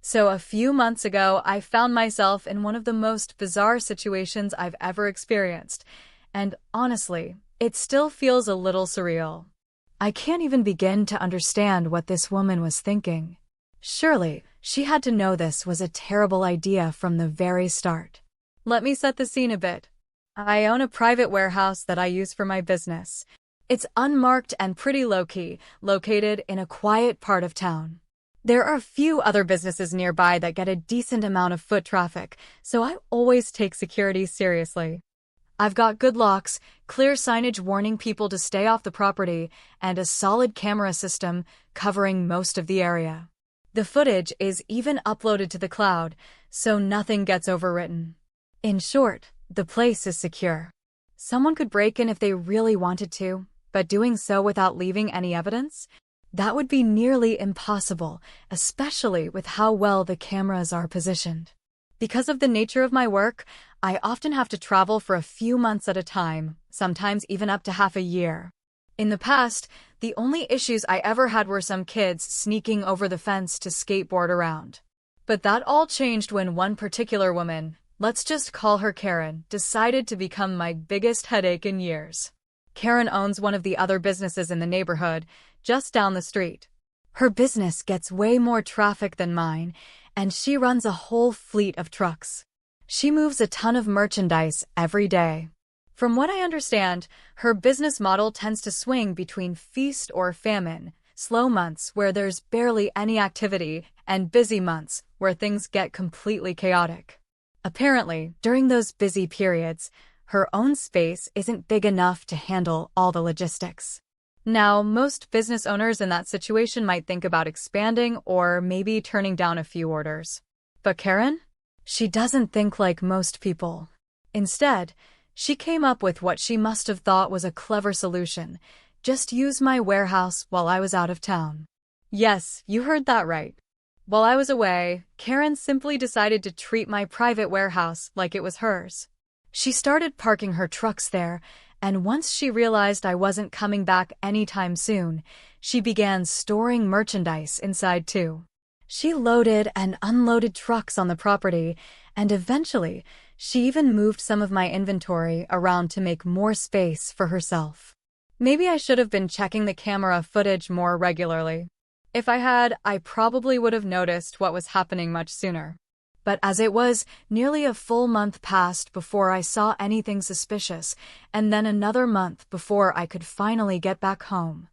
So a few months ago, I found myself in one of the most bizarre situations I've ever experienced. And honestly, it still feels a little surreal. I can't even begin to understand what this woman was thinking. Surely, she had to know this was a terrible idea from the very start. Let me set the scene a bit. I own a private warehouse that I use for my business. It's unmarked and pretty low-key, located in a quiet part of town. There are a few other businesses nearby that get a decent amount of foot traffic, so I always take security seriously. I've got good locks, clear signage warning people to stay off the property, and a solid camera system covering most of the area. The footage is even uploaded to the cloud, so nothing gets overwritten. In short, the place is secure. Someone could break in if they really wanted to, but doing so without leaving any evidence? That would be nearly impossible, especially with how well the cameras are positioned. Because of the nature of my work, I often have to travel for a few months at a time, sometimes even up to half a year. In the past, the only issues I ever had were some kids sneaking over the fence to skateboard around. But that all changed when one particular woman, let's just call her Karen, decided to become my biggest headache in years. Karen owns one of the other businesses in the neighborhood, just down the street. Her business gets way more traffic than mine, and she runs a whole fleet of trucks. She moves a ton of merchandise every day. From what I understand, her business model tends to swing between feast or famine, slow months where there's barely any activity, and busy months where things get completely chaotic. Apparently, during those busy periods, her own space isn't big enough to handle all the logistics. Now, most business owners in that situation might think about expanding or maybe turning down a few orders. But Karen? She doesn't think like most people. Instead, she came up with what she must have thought was a clever solution. Just use my warehouse while I was out of town. Yes, you heard that right. While I was away, Karen simply decided to treat my private warehouse like it was hers. She started parking her trucks there, and once she realized I wasn't coming back anytime soon, she began storing merchandise inside too. She loaded and unloaded trucks on the property, and eventually, she even moved some of my inventory around to make more space for herself. Maybe I should have been checking the camera footage more regularly. If I had, I probably would have noticed what was happening much sooner. But as it was, nearly a full month passed before I saw anything suspicious, and then another month before I could finally get back home.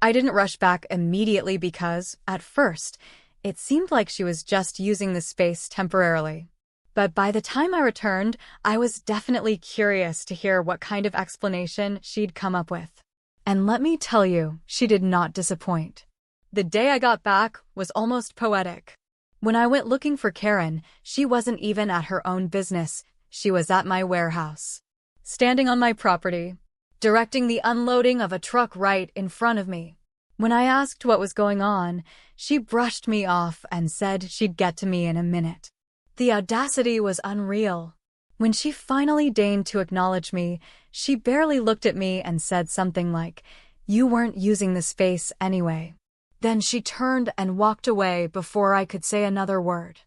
I didn't rush back immediately because, at first, it seemed like she was just using the space temporarily. But by the time I returned, I was definitely curious to hear what kind of explanation she'd come up with. And let me tell you, she did not disappoint. The day I got back was almost poetic. When I went looking for Karen, she wasn't even at her own business, she was at my warehouse. Standing on my property, directing the unloading of a truck right in front of me. When I asked what was going on, she brushed me off and said she'd get to me in a minute. The audacity was unreal. When she finally deigned to acknowledge me, she barely looked at me and said something like, "You weren't using the space anyway." Then she turned and walked away before I could say another word.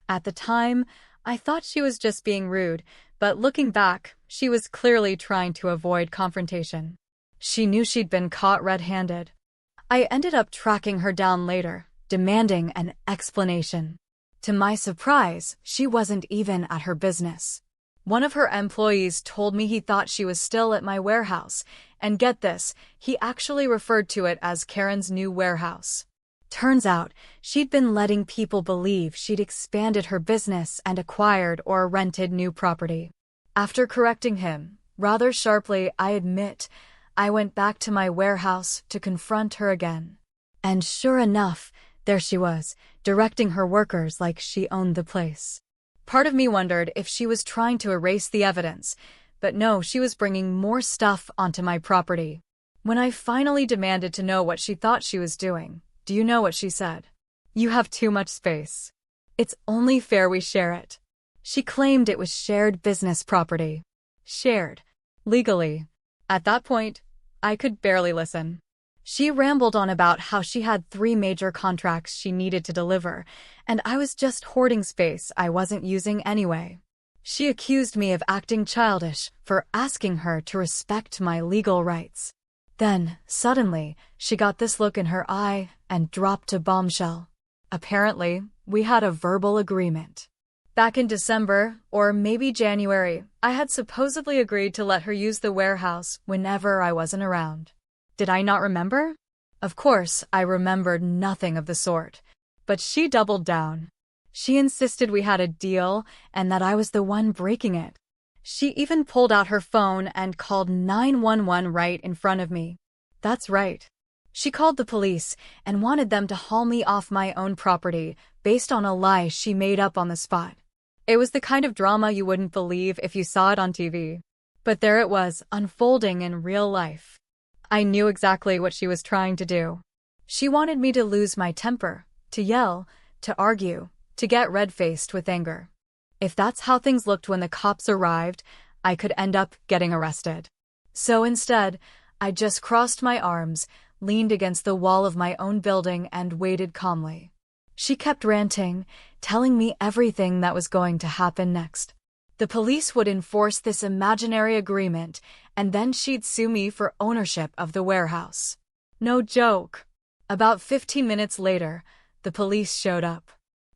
At the time, I thought she was just being rude, but looking back, she was clearly trying to avoid confrontation. She knew she'd been caught red-handed. I ended up tracking her down later, demanding an explanation. To my surprise, she wasn't even at her business. One of her employees told me he thought she was still at my warehouse, and get this, he actually referred to it as Karen's new warehouse. Turns out, she'd been letting people believe she'd expanded her business and acquired or rented new property. After correcting him, rather sharply, I admit, I went back to my warehouse to confront her again. And sure enough, there she was, directing her workers like she owned the place. Part of me wondered if she was trying to erase the evidence, but no, she was bringing more stuff onto my property. When I finally demanded to know what she thought she was doing, do you know what she said? "You have too much space. It's only fair we share it." She claimed it was shared business property. Shared. Legally. At that point, I could barely listen. She rambled on about how she had 3 major contracts she needed to deliver, and I was just hoarding space I wasn't using anyway. She accused me of acting childish for asking her to respect my legal rights. Then, suddenly, she got this look in her eye and dropped a bombshell. Apparently, we had a verbal agreement. Back in December, or maybe January, I had supposedly agreed to let her use the warehouse whenever I wasn't around. Did I not remember? Of course, I remembered nothing of the sort. But she doubled down. She insisted we had a deal and that I was the one breaking it. She even pulled out her phone and called 911 right in front of me. That's right. She called the police and wanted them to haul me off my own property based on a lie she made up on the spot. It was the kind of drama you wouldn't believe if you saw it on TV. But there it was, unfolding in real life. I knew exactly what she was trying to do. She wanted me to lose my temper, to yell, to argue, to get red-faced with anger. If that's how things looked when the cops arrived, I could end up getting arrested. So instead, I just crossed my arms, leaned against the wall of my own building, and waited calmly. She kept ranting, telling me everything that was going to happen next. The police would enforce this imaginary agreement, and then she'd sue me for ownership of the warehouse. No joke. About 15 minutes later, the police showed up.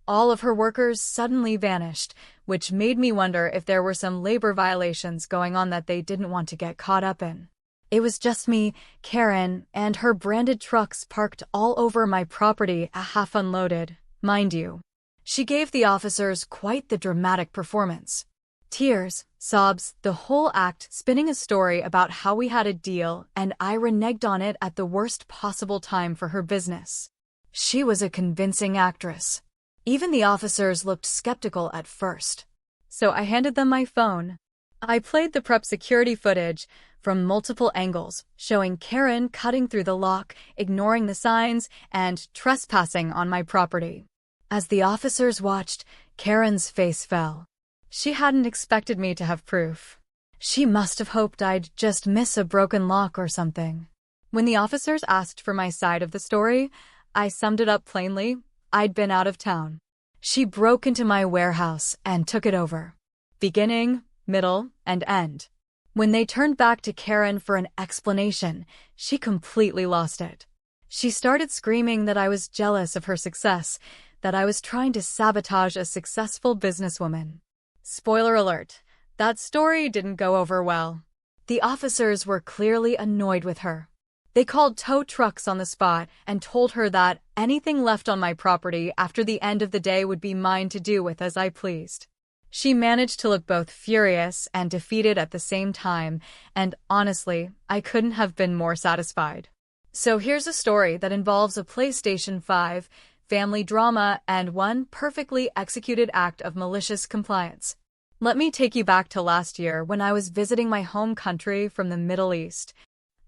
All of her workers suddenly vanished, which made me wonder if there were some labor violations going on that they didn't want to get caught up in. It was just me, Karen, and her branded trucks parked all over my property, half unloaded, mind you. She gave the officers quite the dramatic performance. Tears, sobs, the whole act, spinning a story about how we had a deal and I reneged on it at the worst possible time for her business. She was a convincing actress. Even the officers looked skeptical at first. So I handed them my phone. I played the prep security footage from multiple angles, showing Karen cutting through the lock, ignoring the signs, and trespassing on my property. As the officers watched, Karen's face fell. She hadn't expected me to have proof. She must have hoped I'd just miss a broken lock or something. When the officers asked for my side of the story, I summed it up plainly. I'd been out of town. She broke into my warehouse and took it over. Beginning, middle, and end. When they turned back to Karen for an explanation, she completely lost it. She started screaming that I was jealous of her success, that I was trying to sabotage a successful businesswoman. Spoiler alert, that story didn't go over well. The officers were clearly annoyed with her. They called tow trucks on the spot and told her that anything left on my property after the end of the day would be mine to do with as I pleased. She managed to look both furious and defeated at the same time, and honestly, I couldn't have been more satisfied. So here's a story that involves a PlayStation 5, family drama, and one perfectly executed act of malicious compliance. Let me take you back to last year when I was visiting my home country from the Middle East.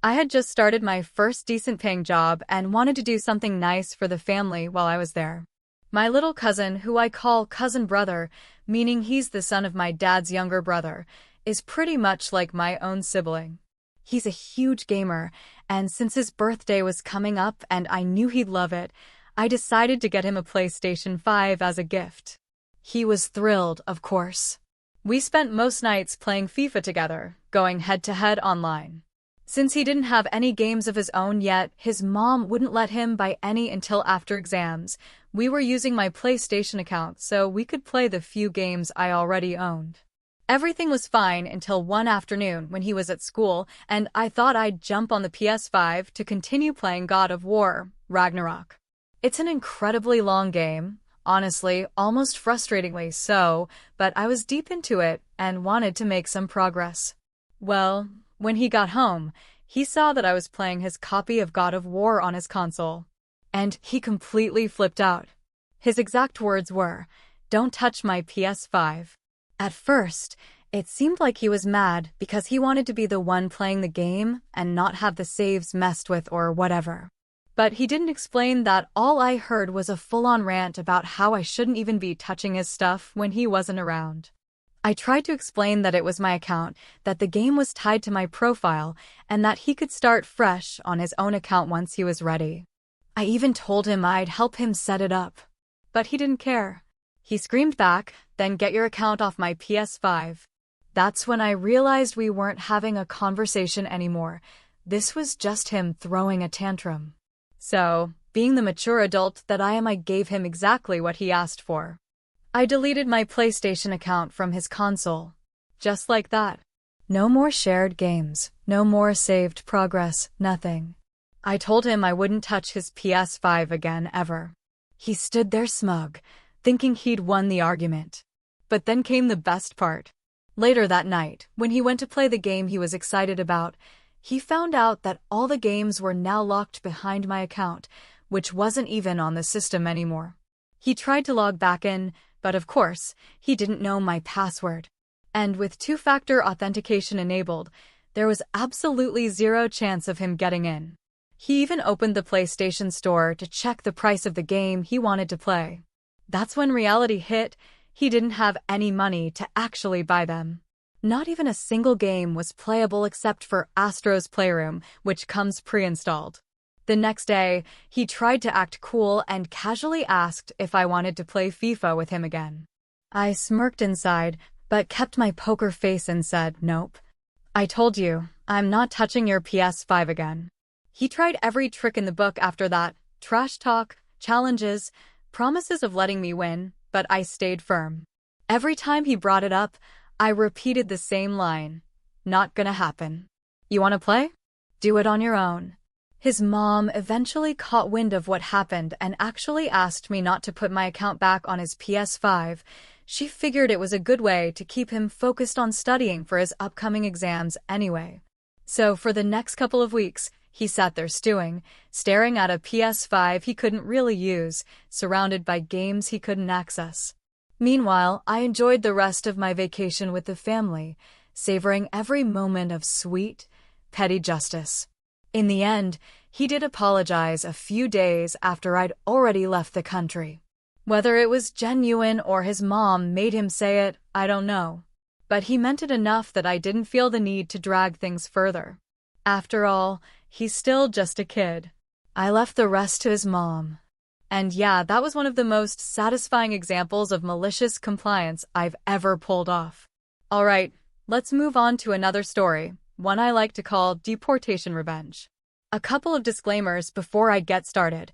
I had just started my first decent-paying job and wanted to do something nice for the family while I was there. My little cousin, who I call cousin brother, meaning he's the son of my dad's younger brother, is pretty much like my own sibling. He's a huge gamer, and since his birthday was coming up and I knew he'd love it, I decided to get him a PlayStation 5 as a gift. He was thrilled, of course. We spent most nights playing FIFA together, going head-to-head online. Since he didn't have any games of his own yet, his mom wouldn't let him buy any until after exams. We were using my PlayStation account so we could play the few games I already owned. Everything was fine until one afternoon when he was at school, and I thought I'd jump on the PS5 to continue playing God of War, Ragnarok. It's an incredibly long game, honestly, almost frustratingly so, but I was deep into it and wanted to make some progress. Well, when he got home, he saw that I was playing his copy of God of War on his console, and he completely flipped out. His exact words were, "Don't touch my PS5. At first, it seemed like he was mad because he wanted to be the one playing the game and not have the saves messed with or whatever. But he didn't explain that all I heard was a full-on rant about how I shouldn't even be touching his stuff when he wasn't around. I tried to explain that it was my account, that the game was tied to my profile, and that he could start fresh on his own account once he was ready. I even told him I'd help him set it up. But he didn't care. He screamed back, "Then get your account off my PS5. That's when I realized we weren't having a conversation anymore. This was just him throwing a tantrum. So, being the mature adult that I am, I gave him exactly what he asked for. I deleted my PlayStation account from his console. Just like that. No more shared games, no more saved progress, nothing. I told him I wouldn't touch his PS5 again ever. He stood there smug, thinking he'd won the argument. But then came the best part. Later that night, when he went to play the game he was excited about, he found out that all the games were now locked behind my account, which wasn't even on the system anymore. He tried to log back in, but of course, he didn't know my password. And with two-factor authentication enabled, there was absolutely zero chance of him getting in. He even opened the PlayStation Store to check the price of the game he wanted to play. That's when reality hit. He didn't have any money to actually buy them. Not even a single game was playable except for Astro's Playroom, which comes pre-installed. The next day, he tried to act cool and casually asked if I wanted to play FIFA with him again. I smirked inside, but kept my poker face and said, "Nope. I told you, I'm not touching your PS5 again." He tried every trick in the book after that: trash talk, challenges, promises of letting me win, but I stayed firm. Every time he brought it up, I repeated the same line: "Not gonna happen. You wanna play? Do it on your own." His mom eventually caught wind of what happened and actually asked me not to put my account back on his PS5. She figured it was a good way to keep him focused on studying for his upcoming exams anyway. So for the next couple of weeks, he sat there stewing, staring at a PS5 he couldn't really use, surrounded by games he couldn't access. Meanwhile, I enjoyed the rest of my vacation with the family, savoring every moment of sweet, petty justice. In the end, he did apologize a few days after I'd already left the country. Whether it was genuine or his mom made him say it, I don't know. But he meant it enough that I didn't feel the need to drag things further. After all, he's still just a kid. I left the rest to his mom. And yeah, that was one of the most satisfying examples of malicious compliance I've ever pulled off. Alright, let's move on to another story, one I like to call deportation revenge. A couple of disclaimers before I get started.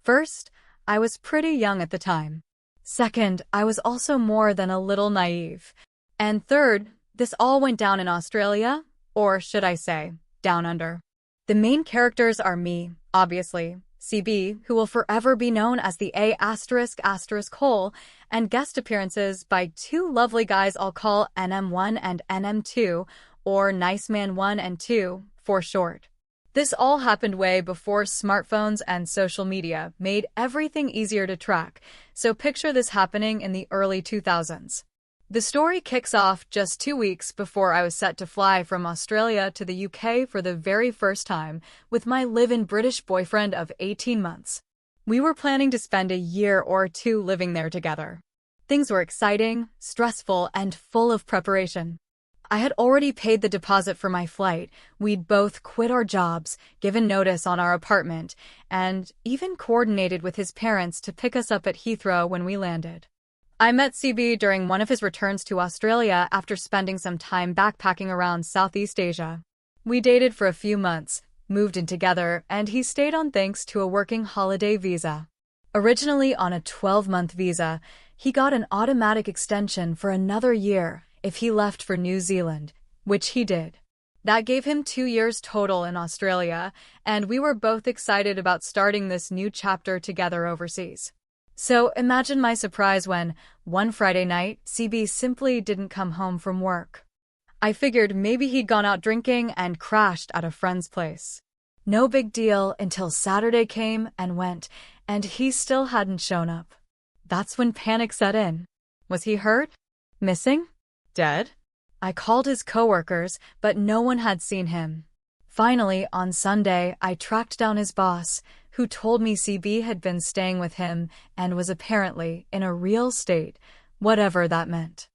First, I was pretty young at the time. Second, I was also more than a little naive. And third, this all went down in Australia, or should I say, down under. The main characters are me, obviously, CB, who will forever be known as the A***Hole, and guest appearances by two lovely guys I'll call NM1 and NM2, or Nice Man 1 and 2, for short. This all happened way before smartphones and social media made everything easier to track, so picture this happening in the early 2000s. The story kicks off just 2 weeks before I was set to fly from Australia to the UK for the very first time with my live-in British boyfriend of 18 months. We were planning to spend a year or two living there together. Things were exciting, stressful, and full of preparation. I had already paid the deposit for my flight, we'd both quit our jobs, given notice on our apartment, and even coordinated with his parents to pick us up at Heathrow when we landed. I met CB during one of his returns to Australia after spending some time backpacking around Southeast Asia. We dated for a few months, moved in together, and he stayed on thanks to a working holiday visa. Originally on a 12-month visa, he got an automatic extension for another year if he left for New Zealand, which he did. That gave him 2 years total in Australia, and we were both excited about starting this new chapter together overseas. So imagine my surprise when, one Friday night, CB simply didn't come home from work. I figured maybe he'd gone out drinking and crashed at a friend's place. No big deal until Saturday came and went, and he still hadn't shown up. That's when panic set in. Was he hurt? Missing? Dead? I called his coworkers, but no one had seen him. Finally, on Sunday, I tracked down his boss, who told me CB had been staying with him and was apparently in a real state, whatever that meant.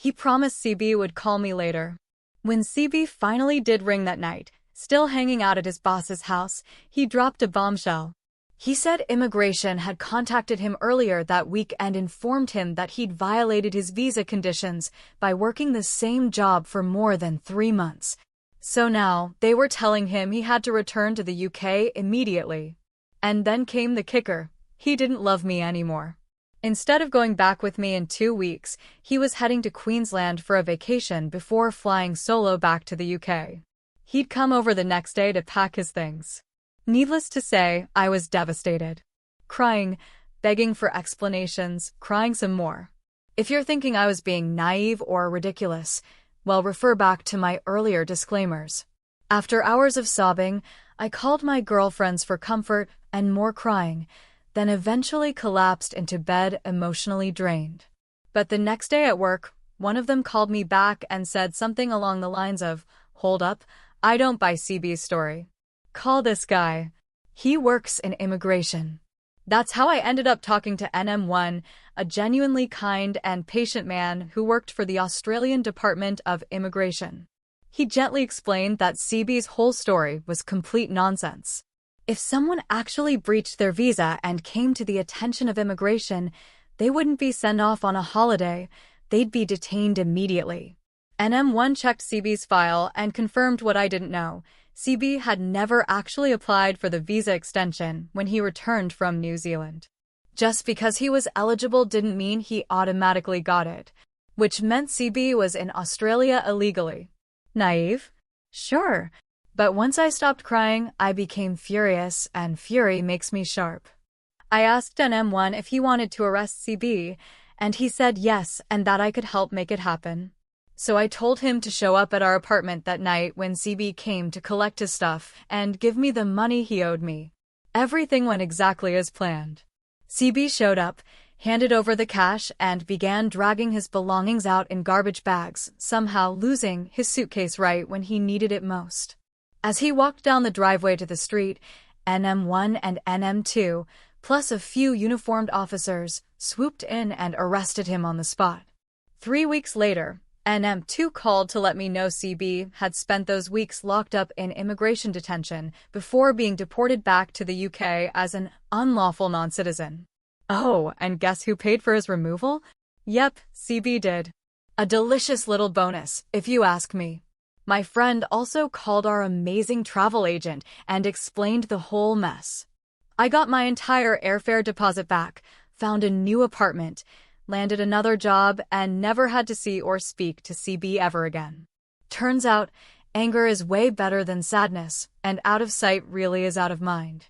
He promised CB would call me later. When CB finally did ring that night, still hanging out at his boss's house, he dropped a bombshell. He said immigration had contacted him earlier that week and informed him that he'd violated his visa conditions by working the same job for more than 3 months. So now, they were telling him he had to return to the UK immediately. And then came the kicker. He didn't love me anymore. Instead of going back with me in 2 weeks, he was heading to Queensland for a vacation before flying solo back to the UK. He'd come over the next day to pack his things. Needless to say, I was devastated. Crying, begging for explanations, crying some more. If you're thinking I was being naive or ridiculous, well, refer back to my earlier disclaimers. After hours of sobbing, I called my girlfriends for comfort and more crying, then eventually collapsed into bed emotionally drained. But the next day at work, one of them called me back and said something along the lines of, "Hold up, I don't buy CB's story. Call this guy. He works in immigration." That's how I ended up talking to NM1, a genuinely kind and patient man who worked for the Australian Department of Immigration. He gently explained that CB's whole story was complete nonsense. If someone actually breached their visa and came to the attention of immigration, they wouldn't be sent off on a holiday, they'd be detained immediately. NM1 checked CB's file and confirmed what I didn't know. CB had never actually applied for the visa extension when he returned from New Zealand. Just because he was eligible didn't mean he automatically got it, which meant CB was in Australia illegally. Naive? Sure. But once I stopped crying, I became furious, and fury makes me sharp. I asked NM1 if he wanted to arrest CB, and he said yes and that I could help make it happen. So I told him to show up at our apartment that night when CB came to collect his stuff and give me the money he owed me. Everything went exactly as planned. CB showed up, handed over the cash, and began dragging his belongings out in garbage bags, somehow losing his suitcase right when he needed it most. As he walked down the driveway to the street, NM1 and NM2, plus a few uniformed officers, swooped in and arrested him on the spot. 3 weeks later, NM2 called to let me know CB had spent those weeks locked up in immigration detention before being deported back to the UK as an unlawful non-citizen. Oh, and guess who paid for his removal? Yep, CB did. A delicious little bonus, if you ask me. My friend also called our amazing travel agent and explained the whole mess. I got my entire airfare deposit back, found a new apartment, landed another job, and never had to see or speak to CB ever again. Turns out, anger is way better than sadness, and out of sight really is out of mind.